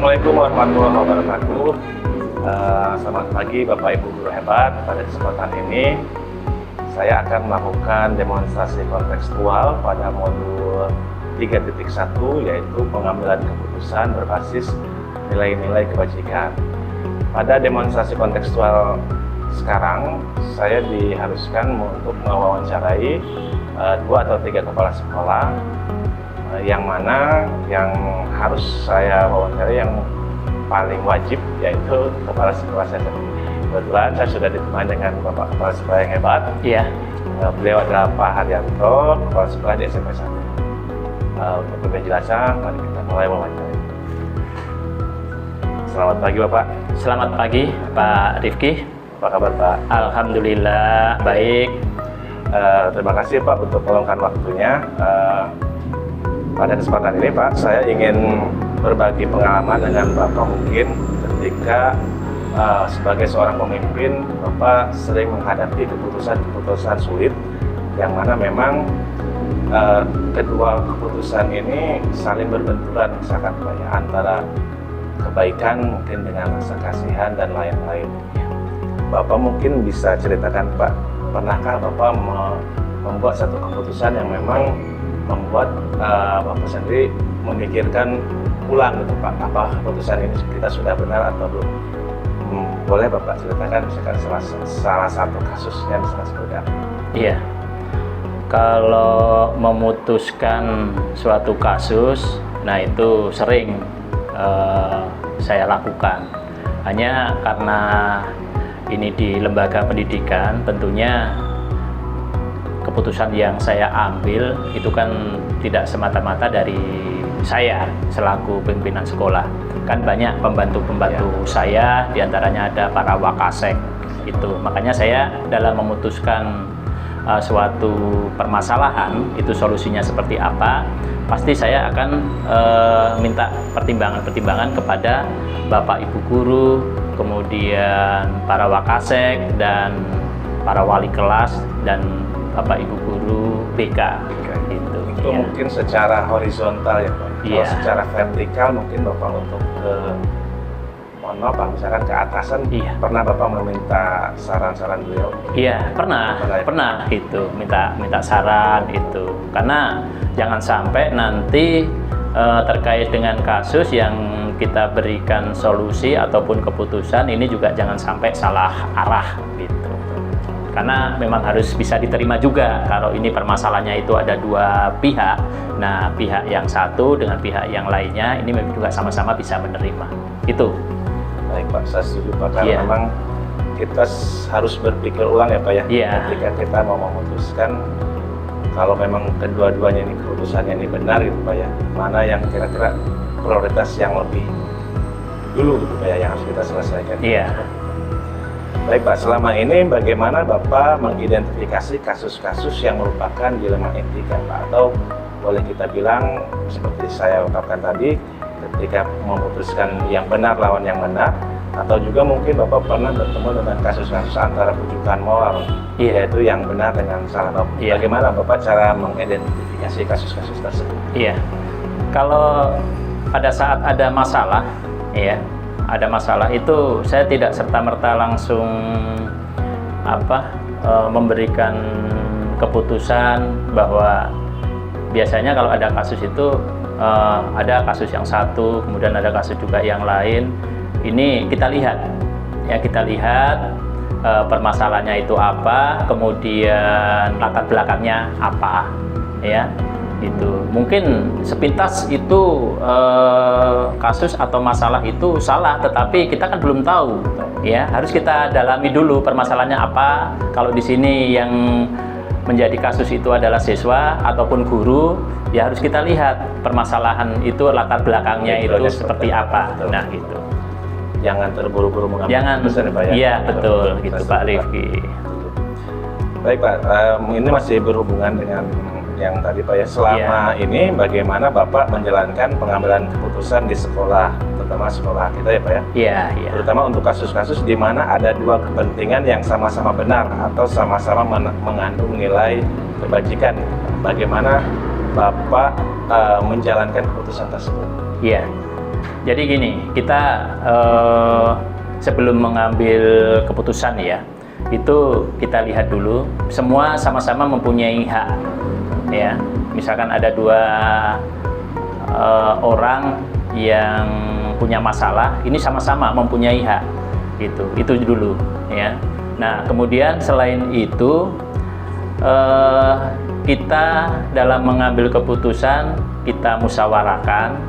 Assalamualaikum warahmatullahi wabarakatuh. Selamat pagi Bapak Ibu guru hebat. Pada kesempatan ini saya akan melakukan demonstrasi kontekstual pada modul 3.1, yaitu pengambilan keputusan berbasis nilai-nilai kebajikan. Pada demonstrasi kontekstual sekarang, saya diharuskan untuk mewawancarai 2 atau 3 kepala sekolah, yang mana yang harus saya wawancarai yang paling wajib yaitu kepala sekolah saya sendiri. Kebetulan saya sudah ditemani dengan Bapak Kepala Sekolah yang hebat. Iya. Beliau adalah Pak Haryanto, Kepala Sekolah di SMP 1. Untuk lebih jelasnya, mari kita mulai wawancara. Selamat pagi Bapak. Selamat pagi Pak Rifki. Apa kabar Pak? Alhamdulillah baik. Terima kasih Pak untuk meluangkan waktunya. Pada kesempatan ini Pak, saya ingin berbagi pengalaman dengan Bapak mungkin ketika sebagai seorang pemimpin, Bapak sering menghadapi keputusan-keputusan sulit yang mana memang kedua keputusan ini saling berbenturan, misalkan Pak, ya, antara kebaikan mungkin dengan rasa kasihan dan lain-lain. Bapak mungkin bisa ceritakan Pak, pernahkah Bapak membuat satu keputusan yang memang membuat Bapak sendiri memikirkan ulang gitu Pak, apa keputusan ini kita sudah benar atau belum? Boleh Bapak ceritakan misalkan salah satu kasusnya misalnya seperti apa? Iya. Kalau memutuskan suatu kasus, nah itu sering saya lakukan. Hanya karena ini di lembaga pendidikan, tentunya keputusan yang saya ambil itu kan tidak semata-mata dari saya selaku pimpinan sekolah. Kan banyak pembantu-pembantu saya, diantaranya ada para wakasek itu. Makanya saya dalam memutuskan suatu permasalahan, itu solusinya seperti apa, pasti saya akan minta pertimbangan-pertimbangan kepada Bapak Ibu guru, kemudian para wakasek dan para wali kelas dan Bapak Ibu guru BK gitu. Itu ya. Mungkin secara horizontal ya Pak. Iya. Kalau secara vertikal mungkin Bapak untuk misalkan ke atasan, iya, pernah Bapak meminta saran-saran beliau? Iya, pernah itu minta saran itu. Karena jangan sampai nanti terkait dengan kasus yang kita berikan solusi ataupun keputusan ini juga jangan sampai salah arah gitu. Karena memang harus bisa diterima juga kalau ini permasalahannya itu ada 2 pihak. Nah, pihak yang satu dengan pihak yang lainnya ini memang juga sama-sama bisa menerima. Itu. Baik Pak, saya setuju Pak, karena memang kita harus berpikir ulang ya Pak ya. Ketika kita mau memutuskan, kalau memang kedua-duanya ini keputusannya ini benar gitu Pak ya, mana yang kira-kira prioritas yang lebih dulu gitu Pak ya, yang harus kita selesaikan. Iya. Baik Pak, selama ini bagaimana Bapak mengidentifikasi kasus-kasus yang merupakan dilema etika Pak? Atau boleh kita bilang seperti saya ungkapkan tadi, ketika memutuskan yang benar lawan yang benar, atau juga mungkin Bapak pernah bertemu dengan kasus-kasus antara rujukan moral, yaitu yang benar dengan salah Bapak. Bagaimana Bapak cara mengidentifikasi kasus-kasus tersebut? Iya, kalau pada saat ada masalah, ada masalah itu saya tidak serta-merta langsung memberikan keputusan bahwa biasanya kalau ada kasus itu ada kasus yang satu, kemudian ada kasus juga yang lain. Ini kita lihat permasalahannya itu apa, kemudian latar belakangnya apa, ya. Itu mungkin sepintas itu kasus atau masalah itu salah, tetapi kita kan belum tahu, ya, harus kita dalami dulu permasalahannya apa. Kalau di sini yang menjadi kasus itu adalah siswa ataupun guru, ya harus kita lihat permasalahan itu latar belakangnya itu seperti apa. Nah gitu. Jangan terburu-buru mengambil keputusan Pak ya. Iya betul, gitu Pak Rifki. Baik Pak, ini masih berhubungan dengan yang tadi Pak ya, selama ini bagaimana Bapak menjalankan pengambilan keputusan di sekolah, terutama sekolah kita ya Pak ya? Iya. Terutama untuk kasus-kasus di mana ada 2 kepentingan yang sama-sama benar atau sama-sama mengandung nilai kebajikan. Bagaimana Bapak menjalankan keputusan tersebut? Iya. Jadi gini, kita sebelum mengambil keputusan ya, itu kita lihat dulu semua sama-sama mempunyai hak ya. Misalkan ada dua orang yang punya masalah, ini sama-sama mempunyai hak gitu. Itu dulu ya. Nah, kemudian selain itu kita dalam mengambil keputusan kita musyawarahkan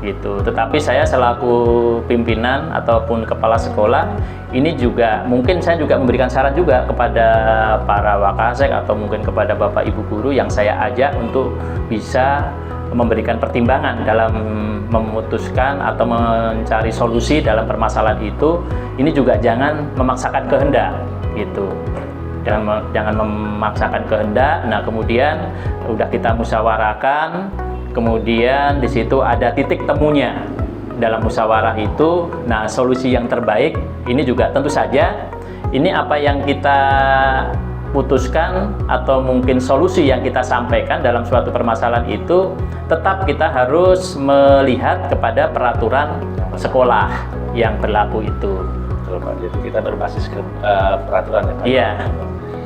gitu. Tetapi saya selaku pimpinan ataupun kepala sekolah ini juga mungkin saya juga memberikan saran juga kepada para wakasek atau mungkin kepada Bapak Ibu guru yang saya ajak untuk bisa memberikan pertimbangan dalam memutuskan atau mencari solusi dalam permasalahan itu. Ini juga jangan memaksakan kehendak gitu. Jangan memaksakan kehendak. Nah, kemudian udah kita musyawarahkan, kemudian di situ ada titik temunya dalam musyawarah itu. Nah, solusi yang terbaik ini juga tentu saja ini apa yang kita putuskan atau mungkin solusi yang kita sampaikan dalam suatu permasalahan itu tetap kita harus melihat kepada peraturan sekolah yang berlaku itu. Betul, Pak. Jadi kita berbasis ke peraturan ya, Pak. Iya.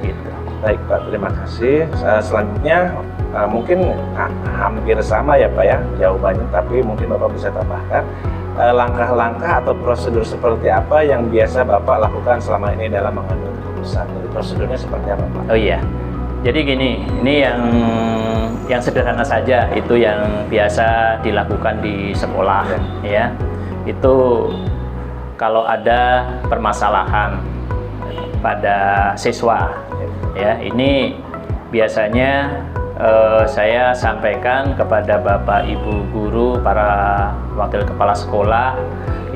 Gitu. Baik, Pak, terima kasih. Selanjutnya mungkin hampir sama ya, Pak ya jawabannya, tapi mungkin Bapak bisa tambahkan langkah-langkah atau prosedur seperti apa yang biasa Bapak lakukan selama ini dalam mengambil keputusan. Jadi prosedurnya seperti apa, Pak? Oh iya. Jadi gini, ini yang sederhana saja, itu yang biasa dilakukan di sekolah ya. Itu kalau ada permasalahan pada siswa ya, ini biasanya saya sampaikan kepada Bapak Ibu guru, para wakil kepala sekolah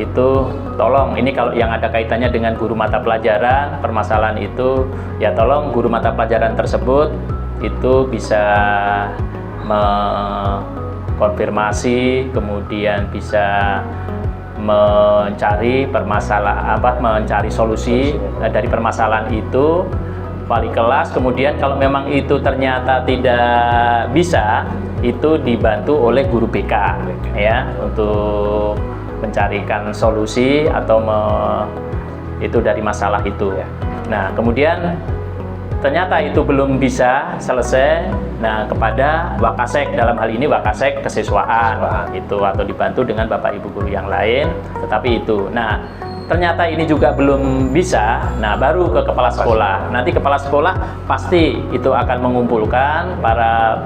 itu tolong, ini kalau yang ada kaitannya dengan guru mata pelajaran permasalahan itu ya, tolong guru mata pelajaran tersebut itu bisa mengkonfirmasi, kemudian bisa mencari mencari solusi dari permasalahan itu wali kelas. Kemudian kalau memang itu ternyata tidak bisa, itu dibantu oleh guru BK ya untuk mencarikan solusi atau itu dari masalah itu. Nah, kemudian ternyata itu belum bisa selesai, nah kepada wakasek, dalam hal ini wakasek kesiswaan itu, atau dibantu dengan Bapak Ibu guru yang lain, tetapi itu. Nah, ternyata ini juga belum bisa, nah baru ke kepala sekolah. Nanti kepala sekolah pasti itu akan mengumpulkan para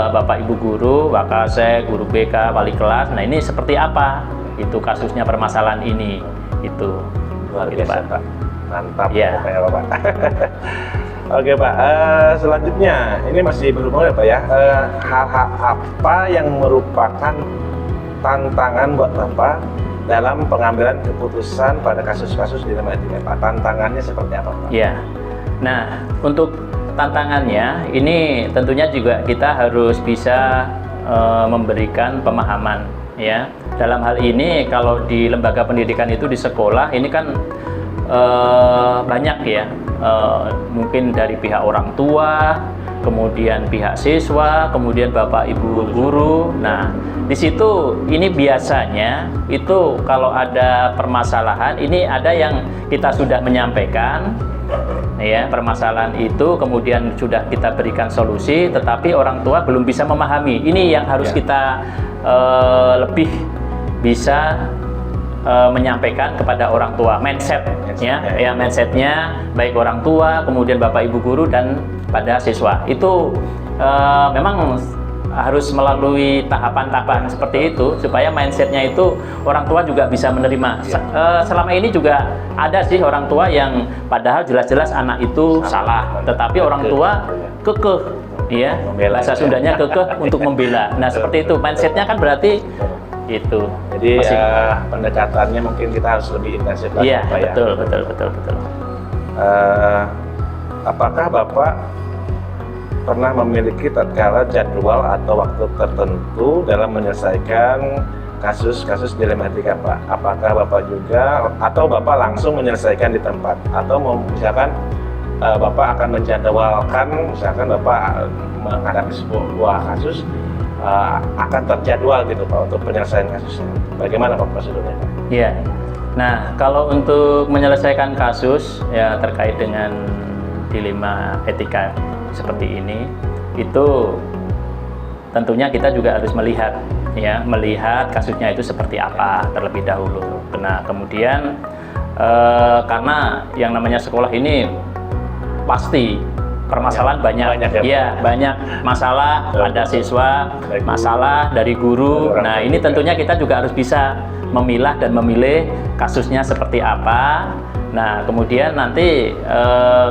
Bapak Ibu guru, wakasek, guru BK, wali kelas. Nah, ini seperti apa itu kasusnya permasalahan ini itu. Luar biasa, Pak. Mantap ya, Pak. Oke, Pak, selanjutnya ini masih berhubungan ya, Pak ya, hal-hal apa yang merupakan tantangan buat Bapak dalam pengambilan keputusan pada kasus-kasus di lembaga etika, Pak? Tantangannya seperti apa, Pak? Ya, nah untuk tantangannya ini tentunya juga kita harus bisa memberikan pemahaman ya. Dalam hal ini kalau di lembaga pendidikan itu di sekolah ini kan banyak ya, mungkin dari pihak orang tua, kemudian pihak siswa, kemudian Bapak Ibu guru. Nah, di situ ini biasanya itu kalau ada permasalahan ini ada yang kita sudah menyampaikan ya, permasalahan itu kemudian sudah kita berikan solusi, tetapi orang tua belum bisa memahami. Ini yang harus kita lebih bisa menyampaikan kepada orang tua, mindsetnya baik orang tua, kemudian Bapak Ibu guru dan pada siswa itu memang harus melalui tahapan-tahapan seperti itu supaya mindsetnya itu orang tua juga bisa menerima. Selama ini juga ada sih orang tua yang padahal jelas-jelas anak itu salah, tetapi orang tua kekeh, ya bahasa Sundanya kekeh untuk membela. Nah seperti itu mindsetnya kan berarti itu. Jadi pendekatannya mungkin kita harus lebih intensif lagi. Iya, betul. Apakah Bapak pernah memiliki tatkala jadwal atau waktu tertentu dalam menyelesaikan kasus-kasus dilema etika, Pak? Apakah Bapak juga atau Bapak langsung menyelesaikan di tempat, atau misalkan Bapak akan menjadwalkan, misalkan Bapak menghadapi sebuah kasus akan terjadwal gitu Pak untuk penyelesaian kasusnya. Bagaimana Pak prosedurnya? Iya. Nah, kalau untuk menyelesaikan kasus ya terkait dengan dilema etika seperti ini, itu tentunya kita juga harus melihat kasusnya itu seperti apa terlebih dahulu. Nah, kemudian karena yang namanya sekolah ini pasti permasalahan banyak masalah, ada siswa, masalah dari guru. Nah, ini tentunya kita juga harus bisa memilah dan memilih kasusnya seperti apa. Nah, kemudian nanti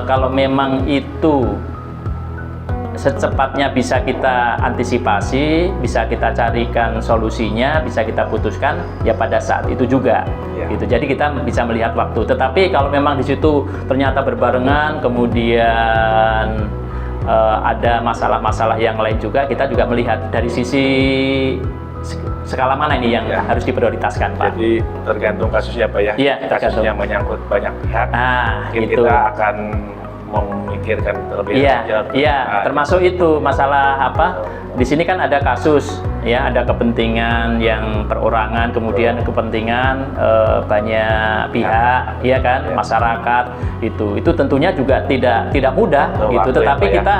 kalau memang itu secepatnya bisa kita antisipasi, bisa kita carikan solusinya, bisa kita putuskan ya pada saat itu juga. Gitu. Jadi kita bisa melihat waktu. Tetapi kalau memang di situ ternyata berbarengan, kemudian ada masalah-masalah yang lain juga, kita juga melihat dari sisi skala mana ini yang harus diprioritaskan, Pak. Jadi tergantung kasusnya Pak ya. Iya, kasusnya menyangkut banyak pihak. Mungkin itu. kita akan memikirkan terlebih lanjut. Iya, termasuk itu masalah apa? Di sini kan ada kasus, ya, ada kepentingan yang perorangan, kemudian kepentingan banyak pihak, ya kan, masyarakat itu tentunya juga tidak mudah, gitu. Tetapi kita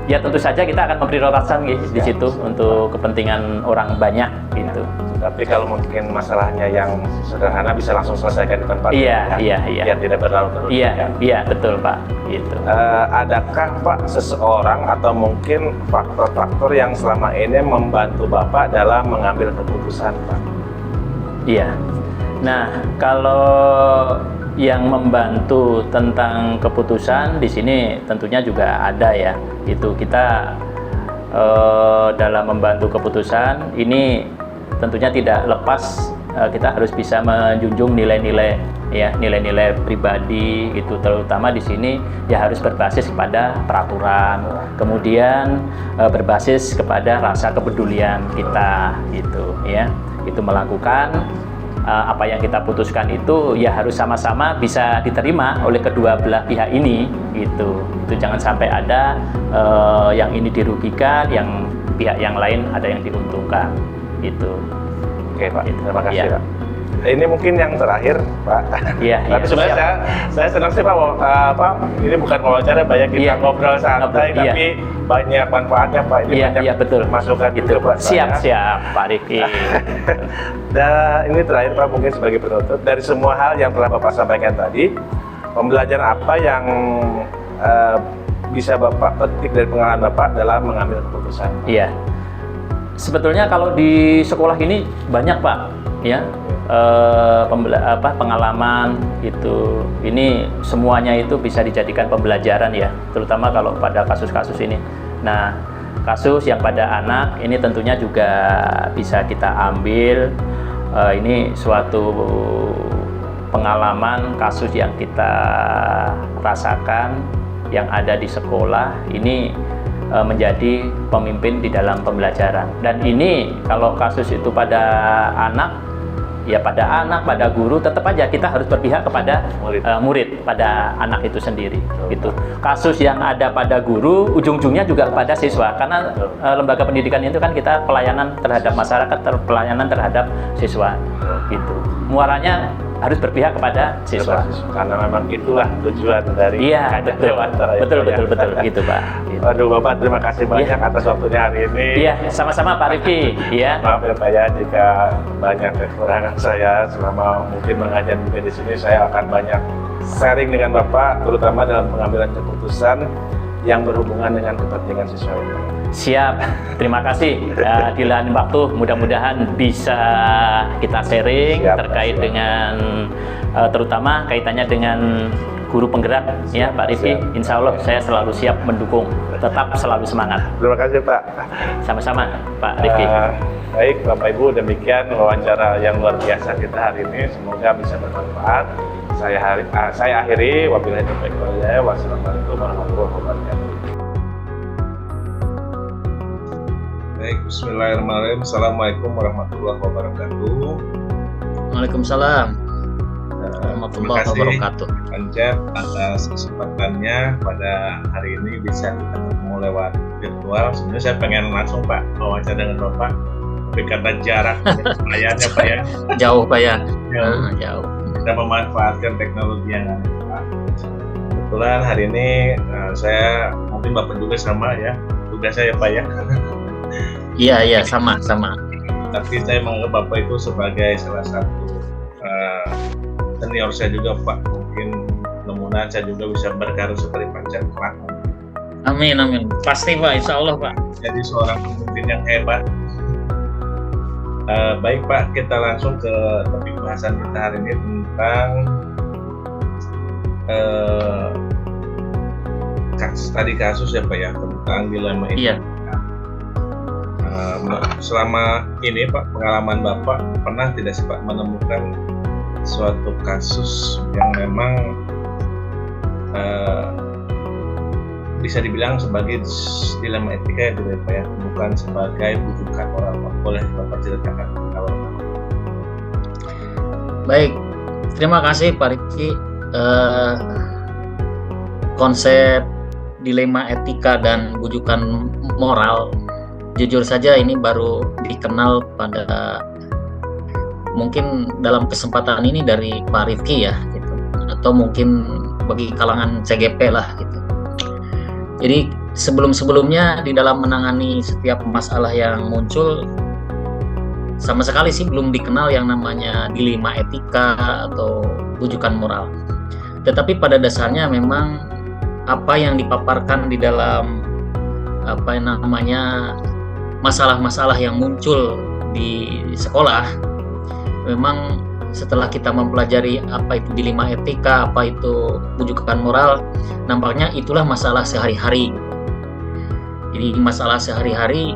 ya tentu saja kita akan memprioritaskan di situ untuk kepentingan orang banyak gitu. Tapi kalau mungkin masalahnya yang sederhana bisa langsung selesaikan di tempat. Iya. Biar tidak berlarut-larut. Iya, betul Pak. Gitu. Adakah Pak seseorang atau mungkin faktor-faktor yang selama ini membantu Bapak dalam mengambil keputusan Pak? Iya. Nah, kalau yang membantu tentang keputusan di sini tentunya juga ada ya. Itu kita dalam membantu keputusan ini tentunya tidak lepas kita harus bisa menjunjung nilai-nilai pribadi itu, terutama di sini ya harus berbasis kepada peraturan, kemudian berbasis kepada rasa kepedulian kita gitu ya. Itu melakukan apa yang kita putuskan itu ya harus sama-sama bisa diterima oleh kedua belah pihak ini gitu. Itu jangan sampai ada yang ini dirugikan, yang pihak yang lain ada yang diuntungkan gitu. Oke Pak, terima kasih Pak. Ini mungkin yang terakhir Pak. Tapi sebenarnya saya senang sih Pak, ini bukan wawancara, banyak kita ngobrol santai, tapi banyak manfaatnya Pak. Ini banyak betul. Masukan itu buat siap Pak Riki. Dan ini terakhir Pak, mungkin sebagai penutup dari semua hal yang telah Bapak sampaikan tadi, pembelajaran apa yang bisa Bapak petik dari pengalaman Bapak dalam mengambil keputusan? Iya. Sebetulnya kalau di sekolah ini banyak Pak, ya pengalaman itu, ini semuanya itu bisa dijadikan pembelajaran ya, terutama kalau pada kasus-kasus ini. Nah, kasus yang pada anak ini tentunya juga bisa kita ambil. Ini suatu pengalaman kasus yang kita rasakan yang ada di sekolah ini menjadi pemimpin di dalam pembelajaran. Dan ini kalau kasus itu pada anak, ya pada guru, tetap aja kita harus berpihak kepada murid, pada anak itu sendiri. Gitu. Kasus yang ada pada guru, ujung-ujungnya juga kepada siswa, karena lembaga pendidikan itu kan kita pelayanan terhadap masyarakat, pelayanan terhadap siswa. Gitu. Muaranya harus berpihak kepada siswa. Karena memang itulah tujuan dari betul gitu Pak. Gitu. Aduh Bapak, terima kasih banyak atas waktunya hari ini. Iya, sama-sama Pak Rifki. Iya. Maaf ya Pak ya, jika banyak kekurangan saya selama mungkin mengajar di sini, saya akan banyak sharing dengan Bapak, terutama dalam pengambilan keputusan yang berhubungan dengan kepentingan siswa ini. Siap, terima kasih. Di lain waktu mudah-mudahan bisa kita sharing terkait dengan terutama kaitannya dengan guru penggerak ya Pak Rifki. Insya Allah saya selalu siap mendukung, tetap selalu semangat. Terima kasih Pak. Sama-sama Pak Rifki. Baik Bapak Ibu, demikian wawancara yang luar biasa kita hari ini, semoga bisa bermanfaat. Saya akhiri, wabillahi taufiq wal hidayah. Wassalamualaikum warahmatullahi wabarakatuh. Baik, bismillahirrahmanirrahim. Assalamualaikum warahmatullahi wabarakatuh. Waalaikumsalam warahmatullahi wabarakatuh. Terima kasih Pak Cep atas kesempatannya pada hari ini bisa kita ketemu ketemu lewat virtual. Sebenarnya saya pengen langsung Pak wawancara dengan Bapak, tapi karena jarak layarnya Pak ya Jauh Pak ya. jauh, Jauh. kita memanfaatkan teknologi yang ada Pak. Kebetulan hari ini saya mungkin Bapak juga sama ya tugas saya Pak ya. Iya sama. Tapi saya menganggap Bapak itu sebagai salah satu senior saya juga Pak. Mungkin mudah-mudahan saya juga bisa berkarir seperti Pak Cak kelak. Amin. Pasti Pak, insya Allah Pak. Jadi seorang pemimpin yang hebat. Baik Pak, kita langsung ke topik bahasan kita hari ini tentang kasus ya Pak ya, tentang dilema ini. Iya. Selama ini Pak, pengalaman Bapak pernah tidak sih Pak menemukan suatu kasus yang memang bisa dibilang sebagai dilema etika ya Pak ya, bukan sebagai bujukan orang Pak. Boleh Bapak ceritakan kalau Baik, terima kasih Pak Rifki. Konsep dilema etika dan bujukan moral, jujur saja ini baru dikenal pada mungkin dalam kesempatan ini dari Pak Rifki ya, gitu. Atau mungkin bagi kalangan CGP lah gitu. Jadi sebelum-sebelumnya di dalam menangani setiap masalah yang muncul, sama sekali sih belum dikenal yang namanya dilema etika atau bujukan moral. Tetapi pada dasarnya memang apa yang dipaparkan di dalam masalah-masalah yang muncul di sekolah, memang setelah kita mempelajari apa itu dilema etika, apa itu bujukan moral, nampaknya itulah masalah sehari-hari. Jadi masalah sehari-hari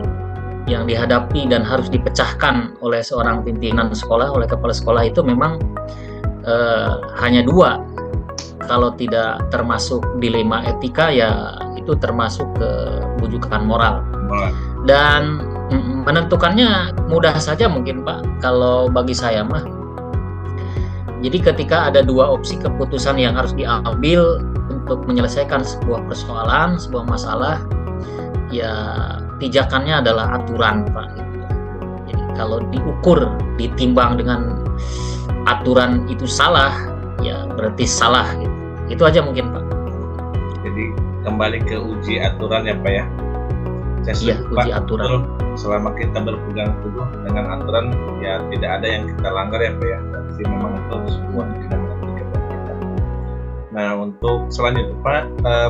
yang dihadapi dan harus dipecahkan oleh seorang pimpinan sekolah, oleh kepala sekolah itu memang hanya dua. Kalau tidak termasuk dilema etika ya itu termasuk ke bujukan moral. Dan menentukannya mudah saja mungkin Pak, kalau bagi saya mah. Jadi ketika ada dua opsi keputusan yang harus diambil untuk menyelesaikan sebuah persoalan, sebuah masalah, ya pijakannya adalah aturan Pak. Jadi kalau diukur, ditimbang dengan aturan itu salah, ya berarti salah gitu. Itu aja mungkin Pak. Jadi kembali ke uji aturan ya Pak ya. Iya, uji aturan. Betul, selama kita berpegang teguh dengan aturan ya tidak ada yang kita langgar ya Pak ya. Jadi memang itu sebuah dilema etika buat kita. Nah untuk selanjutnya Pak,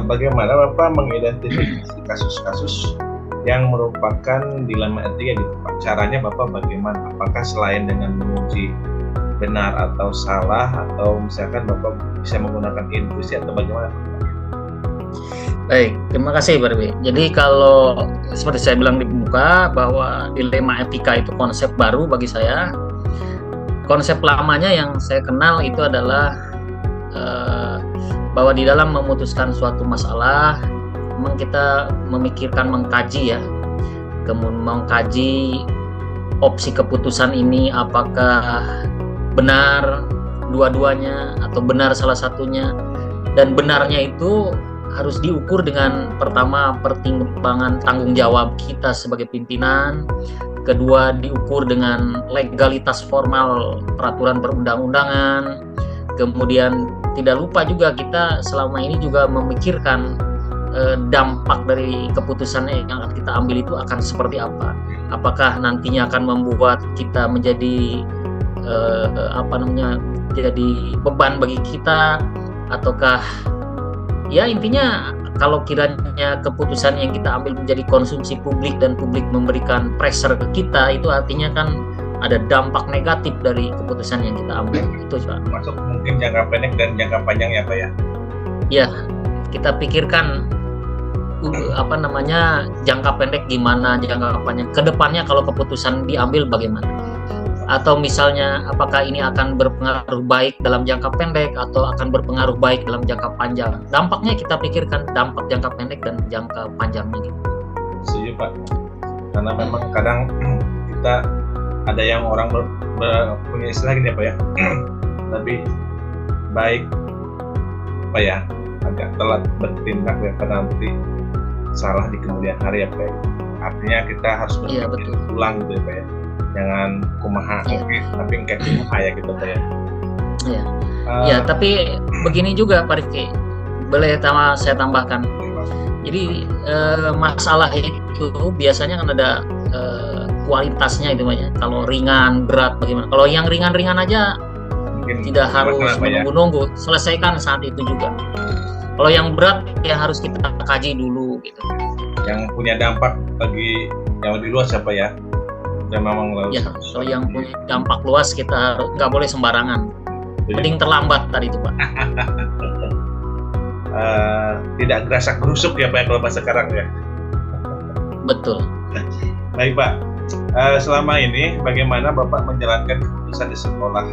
bagaimana Bapak mengidentifikasi kasus-kasus yang merupakan dilema etika gitu Pak? Caranya Bapak bagaimana? Apakah selain dengan menguji benar atau salah, atau misalkan Bapak bisa menggunakan intuisi atau bagaimana? Baik, terima kasih Pak Rifki. Jadi kalau seperti saya bilang di pembuka bahwa dilema etika itu konsep baru bagi saya. Konsep lamanya yang saya kenal itu adalah bahwa di dalam memutuskan suatu masalah memang kita memikirkan, mengkaji ya, kemudian mengkaji opsi keputusan ini apakah benar dua-duanya atau benar salah satunya, dan benarnya itu harus diukur dengan pertama pertimbangan tanggung jawab kita sebagai pimpinan, kedua diukur dengan legalitas formal peraturan perundang-undangan, kemudian tidak lupa juga kita selama ini juga memikirkan dampak dari keputusan yang akan kita ambil itu akan seperti apa. Apakah nantinya akan membuat kita menjadi jadi beban bagi kita, ataukah ya intinya kalau kiranya keputusan yang kita ambil menjadi konsumsi publik dan publik memberikan pressure ke kita, itu artinya kan ada dampak negatif dari keputusan yang kita ambil. Itu Pak. Masuk mungkin jangka pendek dan jangka panjang ya Pak ya. Ya, kita pikirkan jangka pendek gimana, jangka panjang kedepannya kalau keputusan diambil bagaimana. Atau misalnya apakah ini akan berpengaruh baik dalam jangka pendek atau akan berpengaruh baik dalam jangka panjang. Dampaknya kita pikirkan dampak jangka pendek dan jangka panjangnya gitu. Setuju Pak. Karena memang kadang kita ada yang orang punya istilah gini ya Pak ya. Lebih baik Pak ya agak telat bertindak daripada nanti salah di kemudian hari ya Pak. Artinya kita harus Iya, berpikir betul. ulang gitu ya Pak ya. Jangan kumaha Iya. oke, tapi engke kumaha ya gitu Pak ya. Iya. Eh, Ya, tapi begini juga Pak Rifki, boleh saya tambahkan. Jadi masalah itu biasanya kan ada kualitasnya itu Pak ya. Kalau ringan, berat bagaimana? Kalau yang ringan-ringan aja mungkin tidak harus kenapa ya? menunggu-nunggu, selesaikan saat itu juga. Kalau yang berat ya harus kita kaji dulu gitu. Yang punya dampak bagi yang lebih luas siapa ya? Dan memang lalu Ya, kalau yang punya dampak luas kita nggak boleh sembarangan. Mending terlambat tadi itu Pak. Tidak gerasak gerusuk ya Pak ya, kalau bahasa sekarang ya. Betul. Baik Pak, selama ini bagaimana Bapak menjalankan keputusan di sekolah,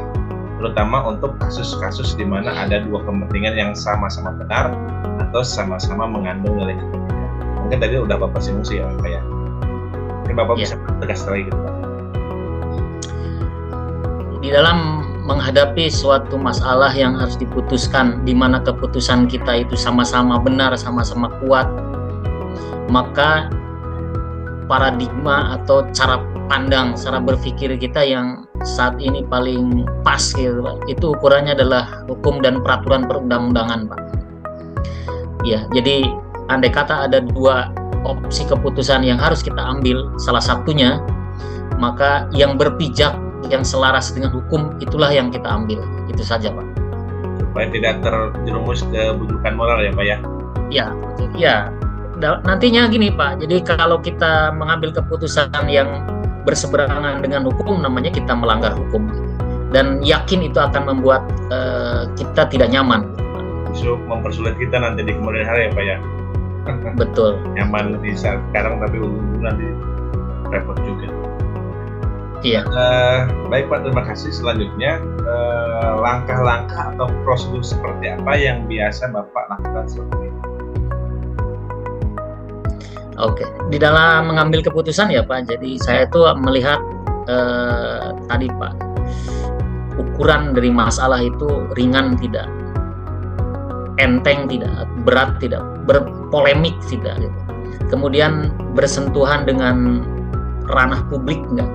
terutama untuk kasus-kasus di mana ada dua kepentingan yang sama-sama benar atau sama-sama mengandung nilai kepentingan. Mungkin tadi udah Bapak singgung sih ya Pak ya. Mungkin Bapak Ya. bisa tegas lagi gitu Pak. Di dalam menghadapi suatu masalah yang harus diputuskan, di mana keputusan kita itu sama-sama benar, sama-sama kuat, maka paradigma atau cara pandang, cara berpikir kita yang saat ini paling pas gitu Pak, itu ukurannya adalah hukum dan peraturan perundang-undangan Pak. Ya, jadi andai kata ada dua opsi keputusan yang harus kita ambil, salah satunya, maka yang berpijak, yang selaras dengan hukum itulah yang kita ambil. Itu saja Pak. Supaya tidak terjerumus ke bujukan moral ya Pak ya. Ya, ya. Nantinya gini Pak, jadi kalau kita mengambil keputusan yang berseberangan dengan hukum, namanya kita melanggar hukum, dan yakin itu akan membuat kita tidak nyaman. Justru mempersulit kita nanti di kemudian hari ya Pak ya. Betul. Nyaman di saat sekarang tapi ujung-ujungnya nanti repot juga. Iya. Baik Pak, terima kasih. Selanjutnya langkah-langkah atau prosedur seperti apa yang biasa Bapak lakukan seperti ini? Oke, di dalam mengambil keputusan ya Pak, jadi saya itu melihat tadi Pak, ukuran dari masalah itu ringan tidak, enteng tidak, berat tidak, berpolemik tidak, gitu. Kemudian bersentuhan dengan ranah publik enggak,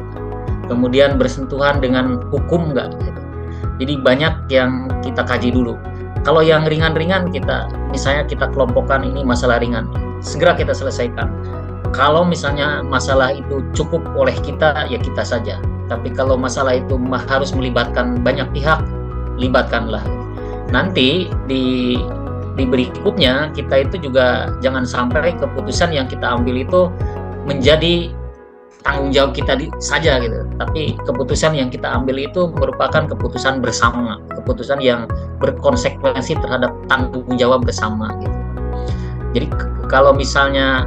kemudian bersentuhan dengan hukum enggak, gitu. Jadi banyak yang kita kaji dulu. Kalau yang ringan-ringan misalnya kita kelompokkan ini masalah ringan, segera kita selesaikan. Kalau misalnya masalah itu cukup oleh kita, ya kita saja. Tapi kalau masalah itu harus melibatkan banyak pihak, libatkanlah. Nanti di berikutnya kita itu juga jangan sampai keputusan yang kita ambil itu menjadi tanggung jawab kita saja gitu. Tapi keputusan yang kita ambil itu merupakan keputusan bersama, keputusan yang berkonsekuensi terhadap tanggung jawab bersama gitu. Jadi kalau misalnya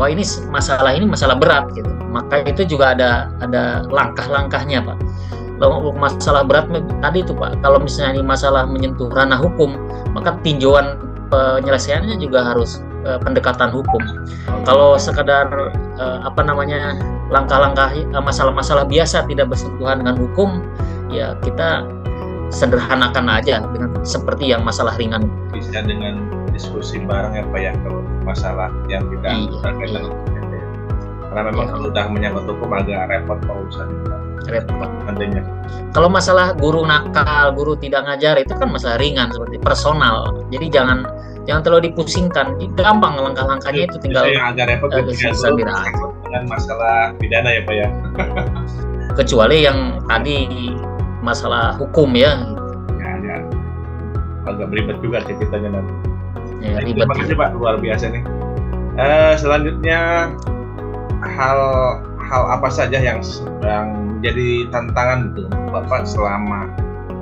ini masalah berat gitu, maka itu juga ada langkah-langkahnya Pak. Kalau masalah berat tadi itu Pak, kalau misalnya ini masalah menyentuh ranah hukum, maka tinjauan penyelesaiannya juga harus pendekatan hukum. Kalau sekadar langkah-langkah masalah-masalah biasa tidak bersentuhan dengan hukum, ya kita sederhanakan aja dengan seperti yang masalah ringan. Bisa dengan diskusi bareng ya Pak ya, kalau masalah yang tidak berkaitan dengan hukum ya. Karena memang kalau udah menyangkut hukum agak repot Pak urusannya. Repot Nantinya. Kalau masalah guru nakal, guru tidak ngajar, itu kan masalah ringan seperti personal. Jadi jangan terlalu dipusingkan. Gampang langkah-langkahnya itu tinggal yang agak repot dengan masalah pidana ya Pak ya. Kecuali yang tadi masalah hukum ya. Ya, agak beribet juga sih kitanya nanti. Ya, Terima kasih Pak, luar biasa nih. Selanjutnya hal apa saja yang menjadi tantangan untuk Bapak selama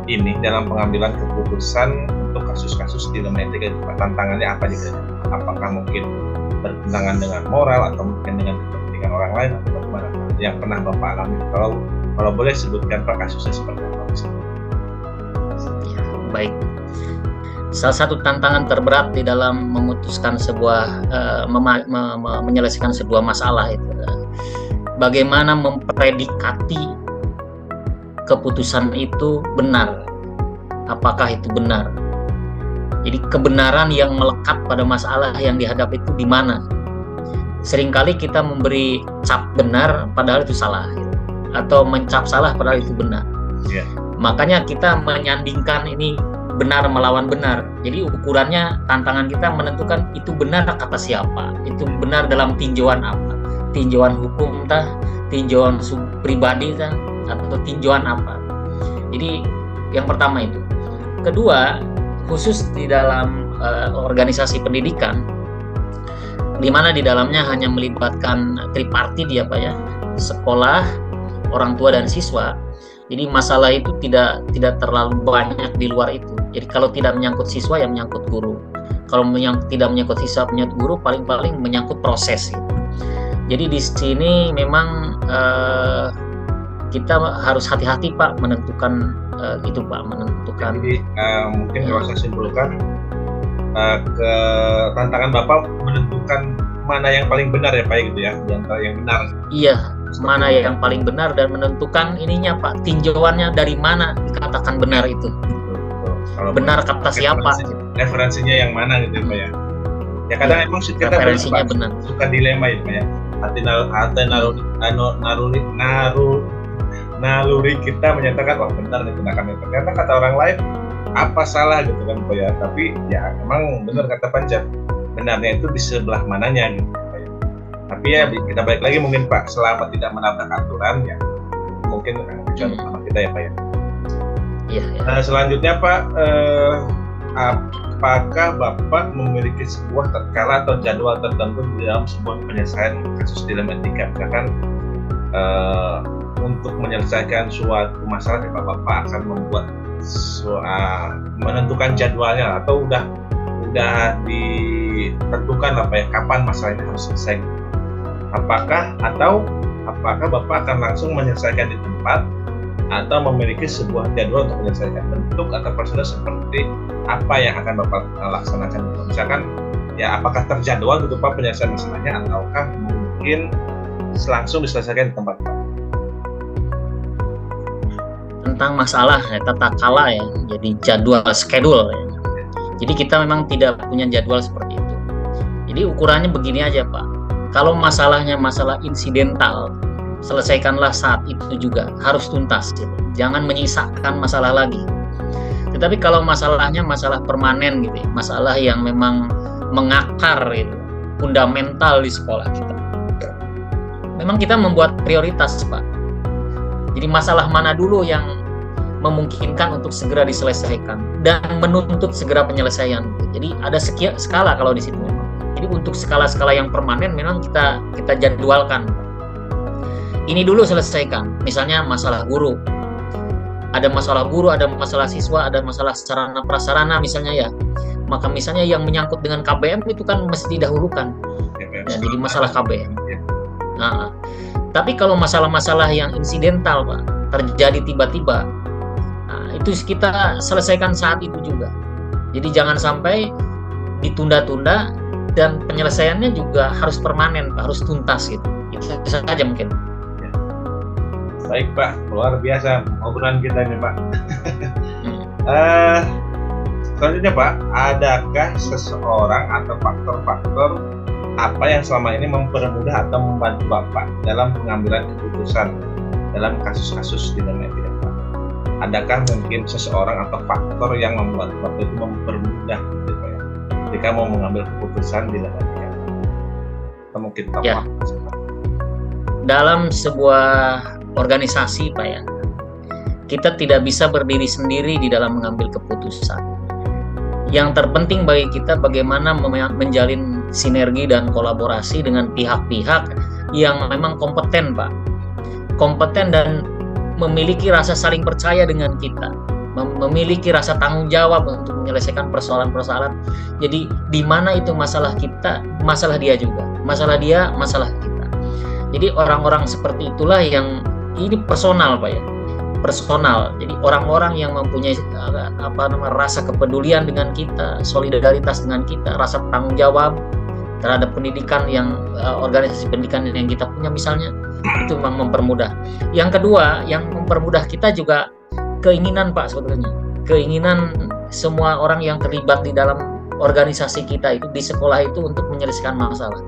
ini dalam pengambilan keputusan untuk kasus-kasus di dalam etika? Tantangannya apa juga? Apakah mungkin bertentangan dengan moral atau mungkin dengan kepentingan orang lain atau bagaimana yang pernah Bapak alami? Kalau boleh sebutkan Pak kasusnya seperti apa? Ya, baik. Salah satu tantangan terberat di dalam memutuskan menyelesaikan sebuah masalah itu bagaimana mempredikati keputusan itu benar. Apakah itu benar? Jadi kebenaran yang melekat pada masalah yang dihadapi itu di mana? seringkali kita memberi cap benar padahal itu salah, gitu. Atau mencap salah padahal itu benar. Iya. Makanya kita menyandingkan ini benar melawan benar. Jadi ukurannya, tantangan kita menentukan itu benar kata siapa, itu benar dalam tinjauan apa, tinjauan hukum tah, tinjauan pribadi tah, atau tinjauan apa. Jadi yang pertama itu. Kedua, khusus di dalam organisasi pendidikan, di mana di dalamnya hanya melibatkan tripartit ya Pak ya, sekolah, orang tua dan siswa. Jadi masalah itu tidak terlalu banyak di luar itu. Jadi kalau tidak menyangkut siswa, ya menyangkut guru. Kalau tidak menyangkut siswa, menyangkut guru, paling-paling menyangkut proses. Gitu. Jadi di sini memang kita harus hati-hati Pak menentukan itu Pak, menentukan. Jadi mungkin kalau saya simpulkan, ke tantangan Bapak menentukan mana yang paling benar ya Pak gitu ya, di antara yang benar. Iya, mana yang paling benar dan menentukan ininya Pak, tinjauannya dari mana dikatakan benar itu. Kalau benar kata siapa? Referensinya yang mana gitu ya Pak ya. Ya kadang emang kita referensinya benar. Suka dilema ya Pak ya. Hati naluri kita menyatakan wah benar nih tindakan itu. Ternyata kata orang lain apa salah gitu kan Pak ya. Tapi ya emang benar kata Panca, benarnya itu di sebelah mananya gitu Pak ya. Tapi ya kita balik lagi mungkin Pak, selama tidak menabrak aturan ya mungkin kecuali sama kita ya Pak ya. Iya. Nah, selanjutnya Pak, apakah Bapak memiliki sebuah skala atau jadwal tertentu di dalam sebuah penyelesaian kasus dilema etika? Misalkan untuk menyelesaikan suatu masalah, Bapak akan membuat menentukan jadwalnya atau udah ditentukan apa ya kapan masalah ini harus selesai? Apakah Bapak akan langsung menyelesaikan di tempat atau memiliki sebuah jadwal untuk menyelesaikan? Bentuk atau prosedur seperti apa yang akan Bapak laksanakan? Misalkan ya apakah terjadwal gitu Pak penyelesaian masalahnya, ataukah mungkin langsung diselesaikan di tempat Pak? Tentang masalah ya, tata kala ya, jadi jadwal schedule ya. Jadi kita memang tidak punya jadwal seperti itu. Jadi ukurannya begini aja Pak, kalau masalahnya masalah insidental, selesaikanlah saat itu juga, harus tuntas gitu. Jangan menyisakan masalah lagi. Tetapi kalau masalahnya masalah permanen gitu ya, masalah yang memang mengakar gitu, fundamental di sekolah kita, memang kita membuat prioritas Pak. Jadi masalah mana dulu yang memungkinkan untuk segera diselesaikan dan menuntut segera penyelesaian. Jadi ada skala kalau di situ memang. Jadi untuk skala-skala yang permanen memang kita jadwalkan. Ini dulu selesaikan. Misalnya masalah guru. Ada masalah guru, ada masalah siswa, ada masalah sarana prasarana misalnya ya. Maka misalnya yang menyangkut dengan KBM itu kan mesti didahulukan. Ya, jadi masalah KBM. Nah, tapi kalau masalah-masalah yang insidental Pak, terjadi tiba-tiba, nah, itu kita selesaikan saat itu juga. Jadi jangan sampai ditunda-tunda dan penyelesaiannya juga harus permanen Pak, harus tuntas gitu. Itu saja mungkin. Baik Pak, luar biasa obrolan kita ini Pak. Selanjutnya Pak, adakah seseorang atau faktor-faktor apa yang selama ini mempermudah atau membantu Bapak dalam pengambilan keputusan dalam kasus-kasus dilema etika Pak? Adakah mungkin seseorang atau faktor yang membuat Bapak itu mempermudah gitu Pak ya, ketika mau mengambil keputusan dilema etika? Atau mungkin Bapak ya. Dalam sebuah organisasi Pak ya, kita tidak bisa berdiri sendiri di dalam mengambil keputusan. Yang terpenting bagi kita bagaimana menjalin sinergi dan kolaborasi dengan pihak-pihak yang memang kompeten Pak, kompeten dan memiliki rasa saling percaya dengan kita, memiliki rasa tanggung jawab untuk menyelesaikan persoalan-persoalan. Jadi di mana itu masalah kita, masalah dia juga, masalah dia, masalah kita. Jadi orang-orang seperti itulah yang ini personal Pak ya, personal. Jadi orang-orang yang mempunyai rasa kepedulian dengan kita, solidaritas dengan kita, rasa tanggung jawab terhadap pendidikan yang organisasi pendidikan yang kita punya misalnya, itu memang mempermudah. Yang kedua, yang mempermudah kita juga keinginan Pak sebetulnya, keinginan semua orang yang terlibat di dalam organisasi kita itu di sekolah itu untuk menyelesaikan masalah.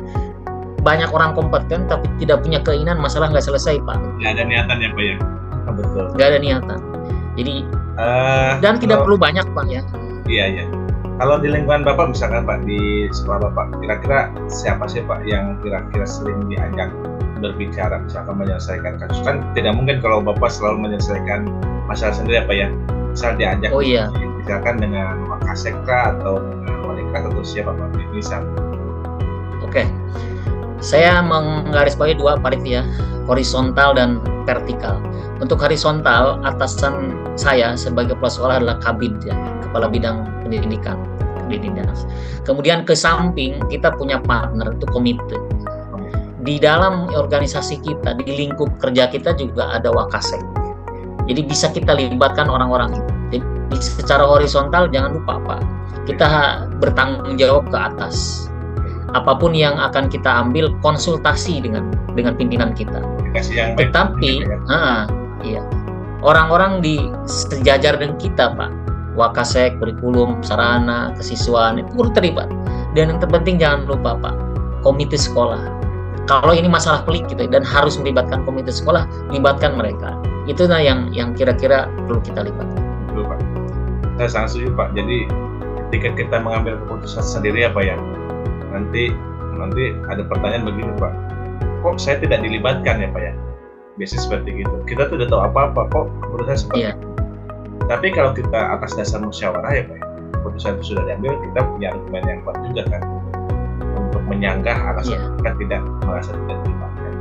banyak orang kompeten tapi tidak punya keinginan, masalah nggak selesai Pak. Nggak ada niatan ya Pak ya. Betul. Nggak ada niatan. Jadi dan tidak kalau- perlu banyak Pak ya. Iya iya. Kalau di lingkungan Bapak misalkan Pak di sekolah Bapak, kira-kira siapa sih Pak yang kira-kira sering diajak berbicara misalkan menyelesaikan kasus? Kan tidak mungkin kalau Bapak selalu menyelesaikan masalah sendiri apa ya? Misal diajak Oh iya. misalkan dengan Wakasekra atau dengan wali kelas atau siapa Pak? Misal. Oke. Saya menggarisbawahi dua Pak Rifki ya, horizontal dan vertikal. Untuk horizontal, atasan saya sebagai kepala sekolah adalah Kabid ya, Kepala Bidang Pendidikan. Kemudian ke samping kita punya partner itu komite. Di dalam organisasi kita, di lingkup kerja kita juga ada Wakasek. Jadi bisa kita libatkan orang-orang itu. Jadi secara horizontal jangan lupa Pak, kita bertanggung jawab ke atas. Apapun yang akan kita ambil konsultasi dengan pimpinan kita. Dikasih yang baik. Tetapi, iya, orang-orang di sejajar dengan kita Pak, Wakasek, kurikulum, sarana, kesiswaan itu perlu terlibat. Dan yang terpenting jangan lupa Pak, komite sekolah. Kalau ini masalah pelik gitu dan harus melibatkan komite sekolah, libatkan mereka. Itulah yang kira-kira perlu kita libatkan. Betul Pak. Saya sangat setuju Pak. Jadi ketika kita mengambil keputusan sendiri apa ya, nanti ada pertanyaan begini Pak, kok saya tidak dilibatkan ya Pak ya? Biasanya seperti gitu. Kita tuh udah tahu apa-apa, kok keputusan seperti Iya. itu. Tapi kalau kita atas dasar musyawarah ya Pak ya, keputusan itu sudah diambil, kita punya argumen yang kuat juga kan untuk menyanggah alasan kita tidak merasa tidak dilibatkan.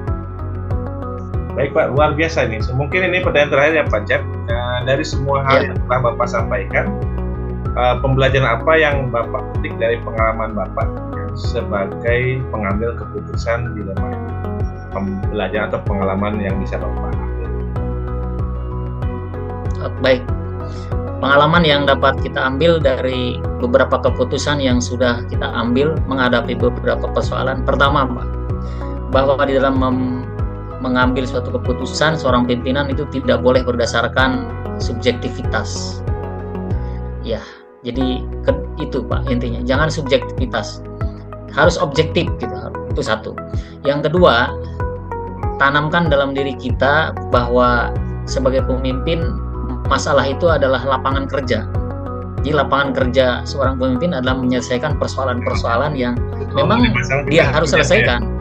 Baik Pak, luar biasa ini. Mungkin ini pertanyaan terakhir ya Pak Jeb. Dari semua hal yang telah Bapak sampaikan, pembelajaran apa yang Bapak petik dari pengalaman Bapak sebagai pengambil keputusan dilema ini? Pembelajaran atau pengalaman yang bisa Bapak ambil? Baik, pengalaman yang dapat kita ambil dari beberapa keputusan yang sudah kita ambil menghadapi beberapa persoalan. Pertama Pak, bahwa di dalam mengambil suatu keputusan seorang pimpinan itu tidak boleh berdasarkan subjektivitas. Ya, jadi itu Pak intinya, jangan subjektivitas, harus objektif gitu. Itu satu. Yang kedua, tanamkan dalam diri kita bahwa sebagai pemimpin masalah itu adalah lapangan kerja. Jadi lapangan kerja seorang pemimpin adalah menyelesaikan persoalan-persoalan yang memang dia harus selesaikan.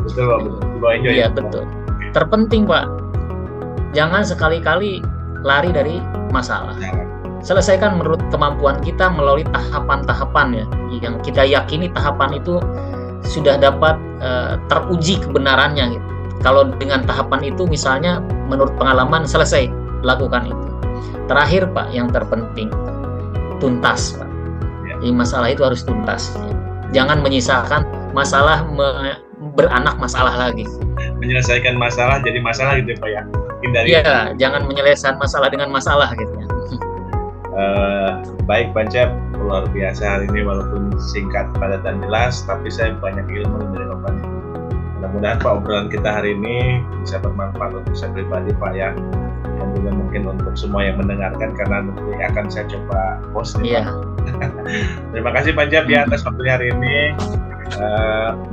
Betul Pak, betul. Iya betul. Terpenting Pak, jangan sekali-kali lari dari masalah. Selesaikan menurut kemampuan kita melalui tahapan-tahapan ya, yang kita yakini tahapan itu sudah dapat teruji kebenarannya gitu. Kalau dengan tahapan itu misalnya menurut pengalaman selesai, lakukan itu. Terakhir Pak, yang terpenting tuntas Pak. Jadi masalah itu harus tuntas. Jangan menyisakan masalah beranak masalah lagi. Menyelesaikan masalah jadi masalah gitu Pak ya. Hindari. Iya, jangan menyelesaikan masalah dengan masalah gitu ya. Baik Pak Jeb, luar biasa hari ini walaupun singkat, padat dan jelas, tapi saya banyak ilmu dari Bapak. Mudah-mudahan Pak obrolan kita hari ini bisa bermanfaat untuk saya pribadi Pak ya, dan juga mungkin untuk semua yang mendengarkan karena nanti akan saya coba post nih Pak. Terima kasih Pak Jeb ya atas waktunya hari ini.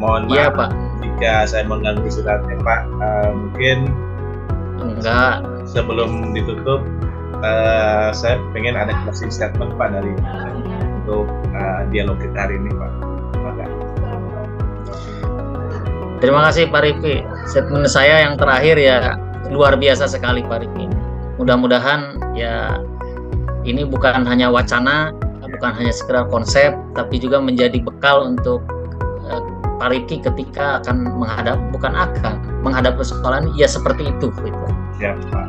Mohon maaf Pak, jika saya mengganggu istirahatnya Pak. Mungkin enggak. Sebelum ditutup, saya pengen ada closing statement Pak dari untuk dialog kita hari ini Pak. Terima kasih Pak Rifki. Statement saya yang terakhir ya luar biasa sekali Pak Rifki. Mudah-mudahan ya ini bukan hanya wacana, bukan hanya sekedar konsep, tapi juga menjadi bekal untuk Pak Rifki ketika akan menghadap persoalan ya seperti itu. Gitu. Siap Pak.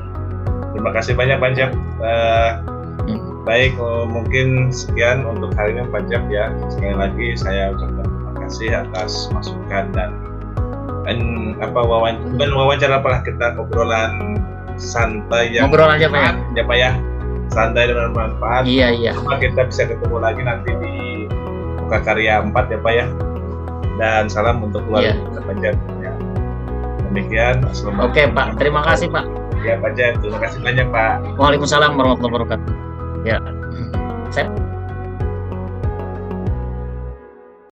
Terima kasih banyak Pak Jeb. Baik, mungkin sekian untuk hari ini Pak Jeb ya. Sekali lagi saya ucapkan terima kasih atas masukan dan wawancara apalah kita obrolan santai yang ngobrol aja Pak ya Pak ya. Santai dan bermanfaat. Iya. Cuma kita bisa ketemu lagi nanti di Muka Karya 4 ya Pak ya. Dan salam untuk keluarga Pak Jeb ya. Demikian. Oke Pak, terima kasih Pak. Ya Pak Jeb, terima kasih banyak Pak. Waalaikumsalam warahmatullahi wabarakatuh. Ya. Saya